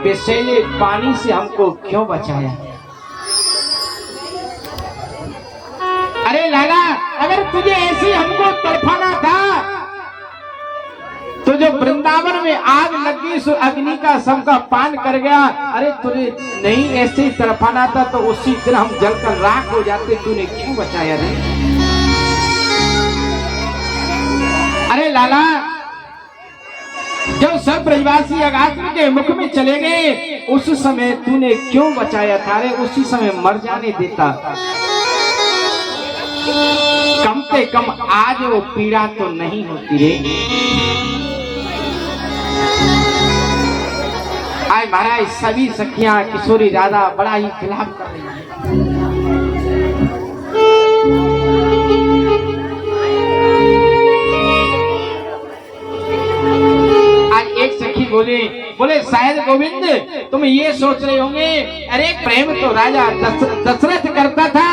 विषैले पानी से हमको क्यों बचाया? अरे लाला, अगर तुझे ऐसी हमको तड़पाना था तो जो वृंदावन में आग लगी सो अग्नि का सबका पान कर गया। अरे तुझे नहीं ऐसे ही तड़पाना था तो उसी दिन हम जलकर राख हो जाते, तूने क्यों बचाया रे? अरे लाला, जब सब ब्रजवासी अगात्र के मुख में चले गए उस समय तूने क्यों बचाया था रे? उसी समय मर जाने देता। कम से कम आज वो पीड़ा तो नहीं होती रे। आज महाराज सभी सखियां किशोरी राधा बड़ा ही खिलाफ कर रही है। आज एक सखी बोले शायद गोविंद तुम ये सोच रहे होंगे, अरे प्रेम तो राजा दशरथ करता था।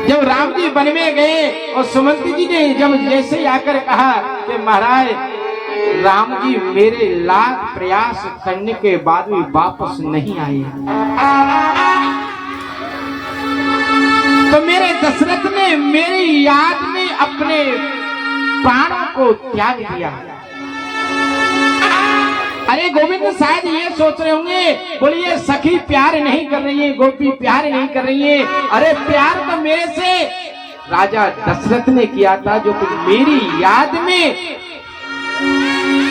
जब राम जी वन में गए और सुमंत जी ने जब जैसे आकर कहा कि महाराज राम जी मेरे लाख प्रयास करने के बाद भी वापस नहीं आए, तो मेरे दशरथ ने मेरी याद में अपने प्राणों को त्याग दिया। अरे गोविंद शायद ये सोच रहे होंगे, बोलिए सखी प्यार नहीं कर रही है, गोपी प्यार नहीं कर रही है। अरे प्यार तो मेरे से राजा दशरथ ने किया था, जो कि मेरी याद में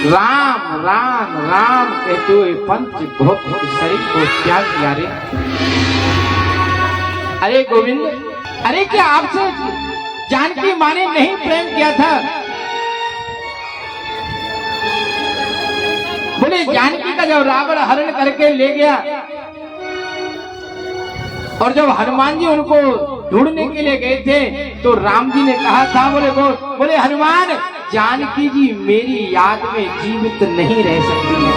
राम राम राम कहते हुए पंच भौतिक शरीर को त्याग दिया रे। अरे गोविंद, अरे क्या आपसे जानकी माँ ने नहीं प्रेम किया था? बोले जानकी का जब रावण हरण करके ले गया और जब हनुमान जी उनको ढूंढने के लिए गए थे तो राम जी ने कहा था, बोले हनुमान जानकी जी मेरी याद में जीवित नहीं रह सकती है,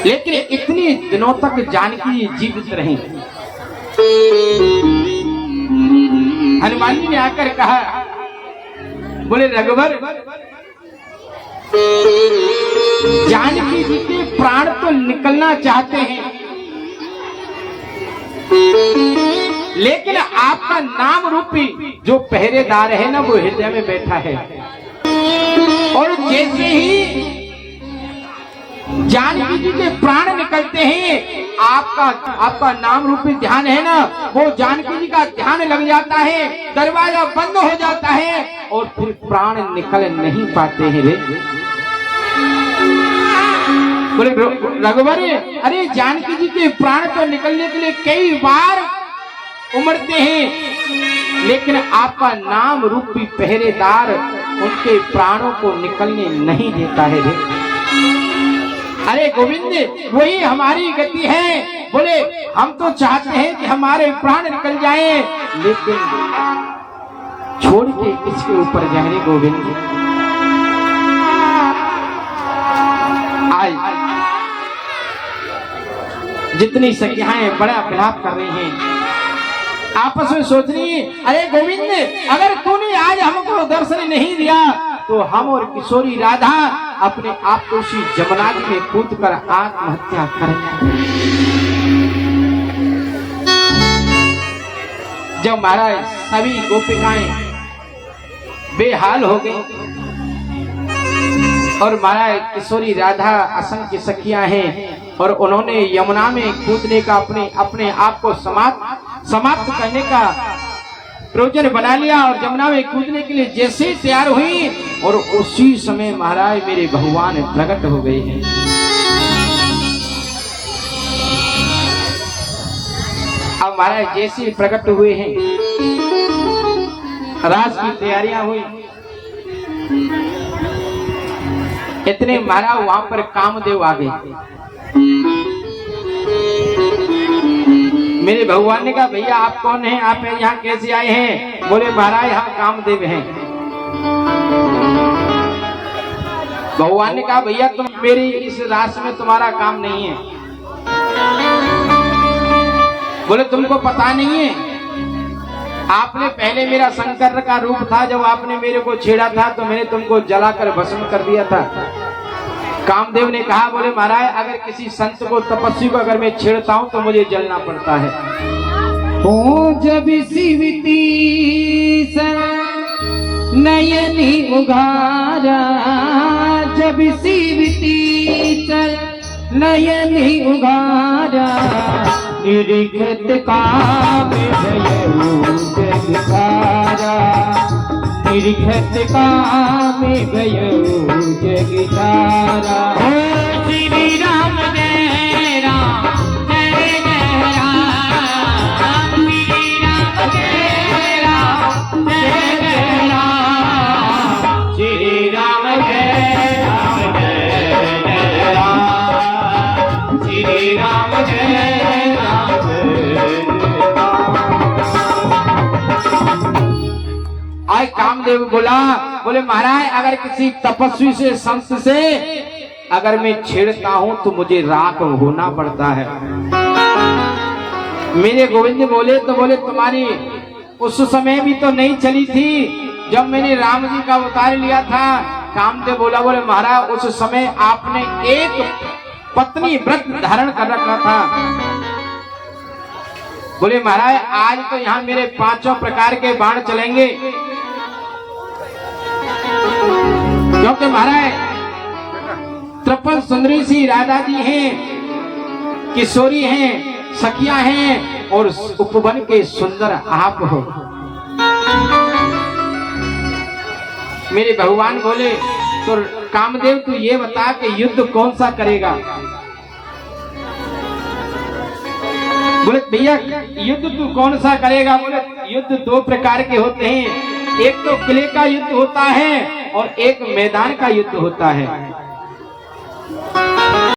लेकिन इतनी दिनों तक जानकी जी जीवित रही। हनुमान जी ने आकर कहा, बोले रघुवर जानकी जी के प्राण तो निकलना चाहते हैं, लेकिन आपका नाम रूपी जो पहरेदार है ना वो हृदय में बैठा है, और जैसे ही जानकी जी के प्राण निकलते हैं आपका नाम रूपी ध्यान है ना वो जानकी जी का ध्यान लग जाता है, दरवाजा बंद हो जाता है और फिर प्राण निकल नहीं पाते हैं रे। बोले रघुवर, अरे जानकी जी के प्राण तो निकलने के लिए कई बार उमड़ते हैं, लेकिन आपका नाम रूपी पहरेदार उनके प्राणों को निकलने नहीं देता है रे। अरे गोविंद वही हमारी गति है। बोले हम तो चाहते हैं कि हमारे प्राण निकल जाएं, लेकिन छोड़ के किसके ऊपर जाए रे गोविंद? आज जितनी सखियां बड़ा विलाप कर रही हैं, आपस में सोच रही है, अरे गोविंद अगर तूने आज हमको दर्शन नहीं दिया तो हम और किशोरी राधा अपने आप को उसी जमुना में कूदकर आत्महत्या करेंगे। जब महाराज सभी गोपिकाएं बेहाल हो गई और महाराज किशोरी राधा असंख्य सखियां हैं और उन्होंने यमुना में कूदने का अपने आप को समाप्त करने का प्रयोजन बना लिया और यमुना में कूदने के लिए जैसे तैयार हुई और उसी समय महाराज मेरे भगवान प्रकट हो गए हैं। अब महाराज जैसे प्रकट हुए हैं, रास की तैयारियां हुई, इतने महाराज वहां पर कामदेव आ गए। मेरे भगवान ने कहा, भैया आप कौन हैं, आप यहाँ कैसे आए हैं? बोले महाराज हम कामदेव हैं। भगवान ने कहा, भैया तुम मेरी इस रास में तुम्हारा काम नहीं है। बोले तुमको पता नहीं है, आपने पहले मेरा शंकर का रूप था, जब आपने मेरे को छेड़ा था तो मैंने तुमको जलाकर भस्म कर दिया था। कामदेव ने कहा, बोले महाराज अगर किसी संत को, तपस्वी को अगर मैं छेड़ता हूं तो मुझे जलना पड़ता है। ओ जब शिवती नयनी उघारा, जब शिवती नयनी उघारा, निरीखत काम भयऊ जगतारा, निरीखत काम भयऊ जगतारा। श्री राम जय राम जय जय राम, श्री राम जय राम जय जय राम, श्री राम जय राम जय जय राम, श्री राम जय राम जय राम। आज कामदेव बोला, बोले महाराज अगर किसी तपस्वी से, संत से अगर मैं छेड़ता हूं तो मुझे राख होना पड़ता है। मेरे गोविंद बोले तो बोले तुम्हारी उस समय भी तो नहीं चली थी जब मैंने राम जी का अवतार लिया था। कामदेव बोला, बोले महाराज उस समय आपने एक पत्नी व्रत धारण कर रखा था। बोले महाराज आज तो यहाँ मेरे 5 प्रकार के बाण चलेंगे, क्योंकि महाराज त्रिपुर सुंदरी सी राधा जी हैं, किशोरी हैं, सखियां हैं और उपवन के सुंदर आप हो। मेरे भगवान बोले, तो कामदेव तू ये बता कि युद्ध कौन सा करेगा। बोले भैया युद्ध तू कौन सा करेगा। बोले युद्ध 2 प्रकार के होते हैं, एक तो किले का युद्ध होता है और एक मैदान का युद्ध होता है।